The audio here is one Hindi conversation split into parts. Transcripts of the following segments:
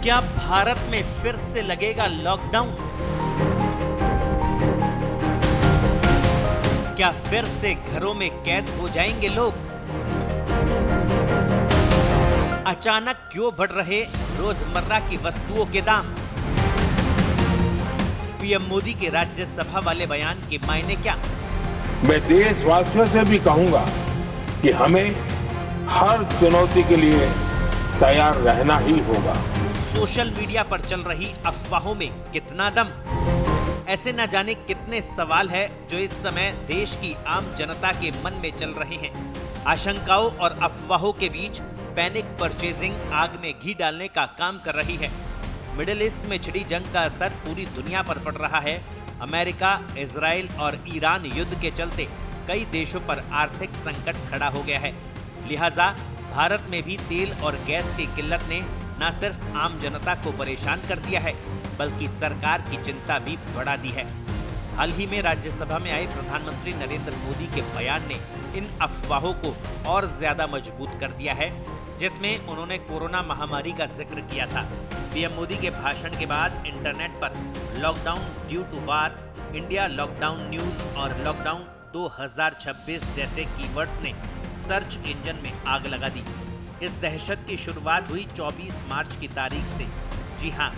क्या भारत में फिर से लगेगा लॉकडाउन? क्या फिर से घरों में कैद हो जाएंगे लोग? अचानक क्यों बढ़ रहे रोजमर्रा की वस्तुओं के दाम? पीएम मोदी के राज्यसभा वाले बयान के मायने क्या? मैं देशवासियों से भी कहूंगा कि हमें हर चुनौती के लिए तैयार रहना ही होगा। सोशल मीडिया पर चल रही अफवाहों में कितना दम? ऐसे न जाने कितने सवाल है जो इस समय देश की आम जनता के मन में चल रहे हैं। आशंकाओं और अफवाहों के बीच पैनिक परचेजिंग आग में घी डालने का काम कर रही है। मिडिल ईस्ट में छिड़ी जंग का असर पूरी दुनिया पर पड़ रहा है। अमेरिका, इजराइल और ईरान युद्ध के चलते कई देशों पर आर्थिक संकट खड़ा हो गया है। लिहाजा भारत में भी तेल और गैस की किल्लत ने न सिर्फ आम जनता को परेशान कर दिया है, बल्कि सरकार की चिंता भी बढ़ा दी है। हाल ही में राज्यसभा में आए प्रधानमंत्री नरेंद्र मोदी के बयान ने इन अफवाहों को और ज्यादा मजबूत कर दिया है, जिसमें उन्होंने कोरोना महामारी का जिक्र किया था। पीएम मोदी के भाषण के बाद इंटरनेट पर lockdown due to war, India lockdown news और लॉकडाउन 2026 जैसे कीवर्ड्स ने सर्च इंजन में आग लगा दी। इस दहशत की शुरुआत हुई 24 मार्च की तारीख से। जी हाँ,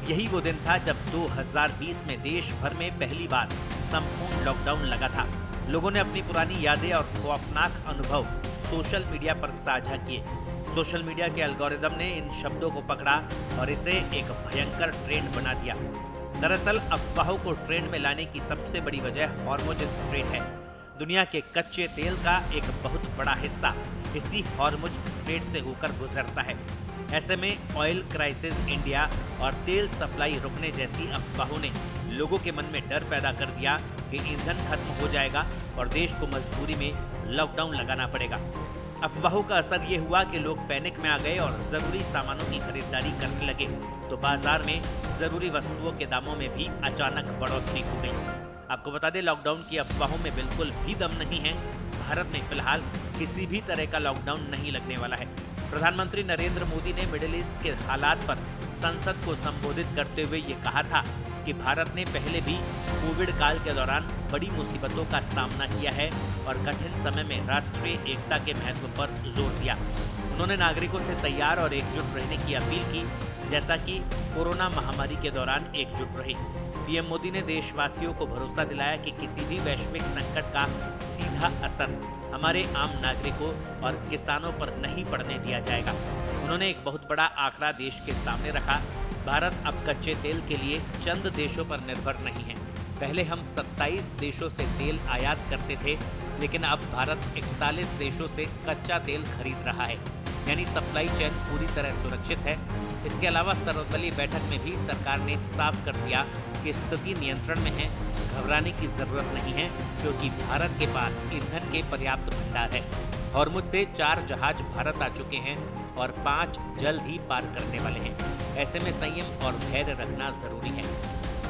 यही वो दिन था जब 2020 में देश भर में पहली बार संपूर्ण लॉकडाउन लगा था। लोगों ने अपनी पुरानी यादें और खौफनाक अनुभव सोशल मीडिया पर साझा किए। सोशल मीडिया के एल्गोरिदम ने इन शब्दों को पकड़ा और इसे एक भयंकर ट्रेंड बना दिया। दरअसल अफवाहों को ट्रेंड में लाने की सबसे बड़ी वजह हॉर्मुज स्ट्रेट है। दुनिया के कच्चे तेल का एक बहुत बड़ा हिस्सा इसी हॉर्मुज स्ट्रेट से होकर गुजरता है। ऐसे में ऑयल क्राइसिस इंडिया और तेल सप्लाई रुकने जैसी अफवाहों ने लोगों के मन में डर पैदा कर दिया कि ईंधन खत्म हो जाएगा और देश को मजबूरी में लॉकडाउन लगाना पड़ेगा। अफवाहों का असर ये हुआ कि लोग पैनिक में आ गए और जरूरी सामानों की खरीदारी करने लगे, तो बाजार में जरूरी वस्तुओं के दामों में भी अचानक बढ़ोतरी हो गई। आपको बता दें, लॉकडाउन की अफवाहों में बिल्कुल भी दम नहीं है। भारत में फिलहाल किसी भी तरह का लॉकडाउन नहीं लगने वाला है। प्रधानमंत्री नरेंद्र मोदी ने मिडिल ईस्ट के हालात पर संसद को संबोधित करते हुए ये कहा था कि भारत ने पहले भी कोविड काल के दौरान बड़ी मुसीबतों का सामना किया है और कठिन समय में राष्ट्रीय एकता के महत्व पर जोर दिया। उन्होंने नागरिकों से तैयार और एकजुट रहने की अपील की, जैसा कि कोरोना महामारी के दौरान एकजुट रहे। पीएम मोदी ने देशवासियों को भरोसा दिलाया कि किसी भी वैश्विक संकट का सीधा असर हमारे आम नागरिकों और किसानों पर नहीं पड़ने दिया जाएगा। उन्होंने एक बहुत बड़ा आंकड़ा देश के सामने रखा। भारत अब कच्चे तेल के लिए चंद देशों पर निर्भर नहीं है। पहले हम 27 देशों से तेल आयात करते थे, लेकिन अब भारत 41 देशों से कच्चा तेल खरीद रहा है, यानी सप्लाई चेन पूरी तरह सुरक्षित है। इसके अलावा सर्वदलीय बैठक में भी सरकार ने साफ कर दिया कि स्थिति नियंत्रण में है, घबराने की जरूरत नहीं है, क्योंकि भारत के पास ईंधन के पर्याप्त भंडार है। हॉर्मुज से 4 जहाज भारत आ चुके हैं और 5 जल्द ही पार करने वाले हैं। ऐसे में संयम और धैर्य रखना जरूरी है।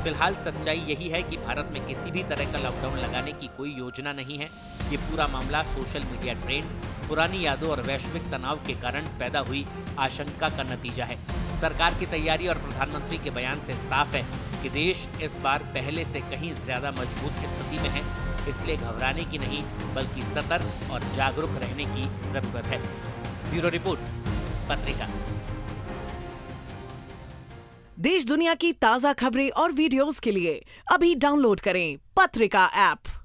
फिलहाल सच्चाई यही है कि भारत में किसी भी तरह का लॉकडाउन लगाने की कोई योजना नहीं है। ये पूरा मामला सोशल मीडिया ट्रेंड, पुरानी यादों और वैश्विक तनाव के कारण पैदा हुई आशंका का नतीजा है। सरकार की तैयारी और प्रधानमंत्री के बयान से साफ है कि देश इस बार पहले से कहीं ज्यादा मजबूत स्थिति में है। इसलिए घबराने की नहीं, बल्कि सतर्क और जागरूक रहने की जरूरत है। ब्यूरो रिपोर्ट, पत्रिका। देश दुनिया की ताजा खबरें और वीडियोस के लिए अभी डाउनलोड करें पत्रिका ऐप।